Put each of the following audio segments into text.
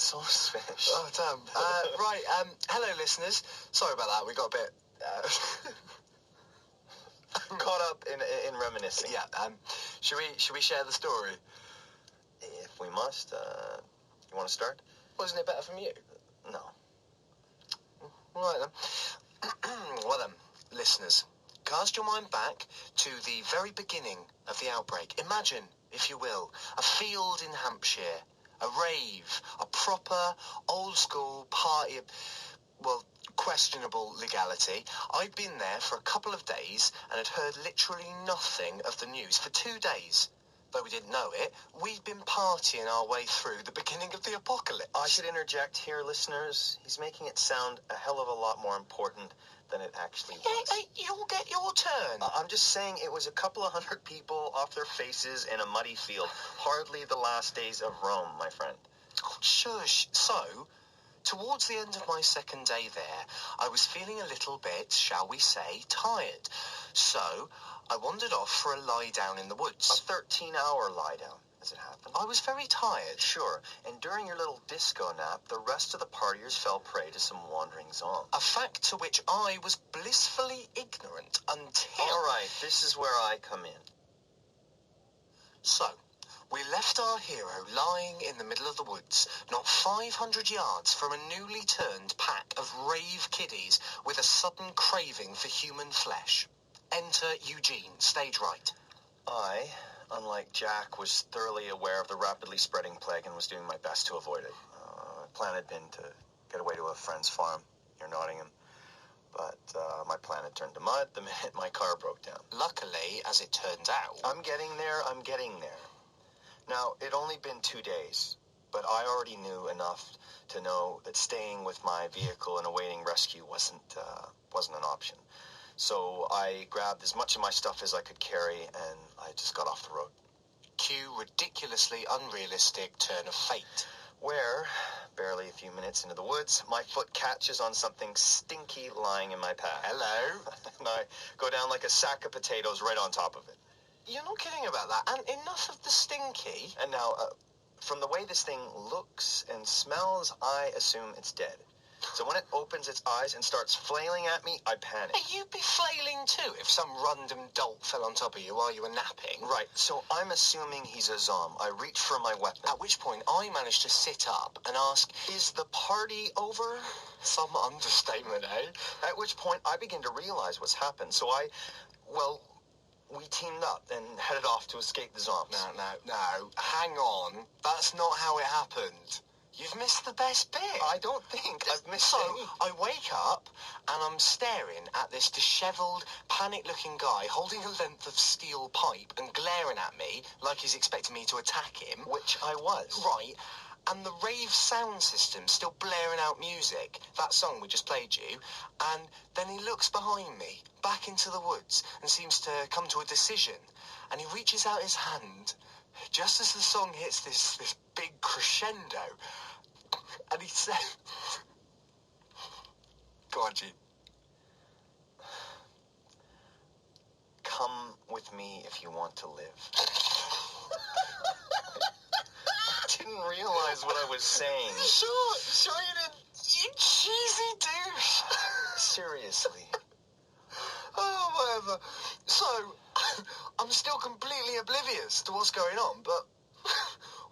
sauce fish. Oh, damn. Right, hello, listeners. Sorry about that. We got a bit... Caught up in reminiscing. Yeah, should we share the story? If we must, you want to start? Wasn't it better from you? No. Right, then. Well, then, listeners, cast your mind back to the very beginning of the outbreak. Imagine, if you will, a field in Hampshire, a rave, a proper, old-school party, well, questionable legality. I'd been there for a couple of days and had heard literally nothing of the news for 2 days. Though we didn't know it, we'd been partying our way through the beginning of the apocalypse. I should interject here, listeners. He's making it sound a hell of a lot more important than it actually was. Hey, you'll get your turn. I'm just saying it was a couple of hundred people off their faces in a muddy field. Hardly the last days of Rome, my friend. Oh, shush. So, towards the end of my second day there, I was feeling a little bit, shall we say, tired. So, I wandered off for a lie down in the woods. A 13-hour lie down, as it happened. I was very tired. Sure, and during your little disco nap, the rest of the partiers fell prey to some wandering zombies. A fact to which I was blissfully ignorant until... All right, this is where I come in. So, we left our hero lying in the middle of the woods, not 500 yards from a newly turned pack of rave kiddies with a sudden craving for human flesh. Enter Eugene, stage right. I, unlike Jack, was thoroughly aware of the rapidly spreading plague and was doing my best to avoid it. My plan had been to get away to a friend's farm near Nottingham, but my plan had turned to mud the minute my car broke down. Luckily, as it turned out... I'm getting there. Now, it'd only been 2 days, but I already knew enough to know that staying with my vehicle and awaiting rescue wasn't an option. So I grabbed as much of my stuff as I could carry, and I just got off the road. Cue ridiculously unrealistic turn of fate. Where, barely a few minutes into the woods, my foot catches on something stinky lying in my path. Hello? And I go down like a sack of potatoes right on top of it. You're not kidding about that. And enough of the stinky. And now, from the way this thing looks and smells, I assume it's dead. So when it opens its eyes and starts flailing at me, I panic. Hey, you'd be flailing too if some random dolt fell on top of you while you were napping. Right, so I'm assuming he's a zombie. I reach for my weapon. At which point I managed to sit up and ask, "Is the party over?" Some understatement, eh? At which point I begin to realize what's happened. So we teamed up and headed off to escape the zombies. No. Hang on. That's not how it happened. You've missed the best bit. I don't think I've missed So, any. I wake up and I'm staring at this dishevelled, panic-looking guy holding a length of steel pipe and glaring at me like he's expecting me to attack him. Which I was. Right. And the rave sound system still blaring out music, that song we just played you, and then he looks behind me, back into the woods, and seems to come to a decision, and he reaches out his hand, just as the song hits this big crescendo, and he said... Go on, Gene. "Come with me if you want to live." I didn't realize what I was saying. Sure you didn't. You cheesy douche. Seriously. Oh, whatever. So, I'm still completely oblivious to what's going on, but...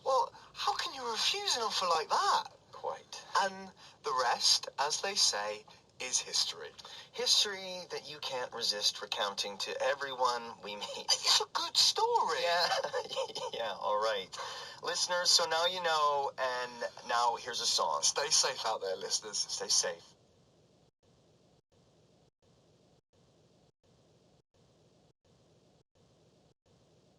Well, how can you refuse an offer like that? Quite. And the rest, as they say, is history. History that you can't resist recounting to everyone we meet. It's a good story. Yeah, all right. Listeners, so now you know, and now here's a song. Stay safe out there, listeners. Stay safe.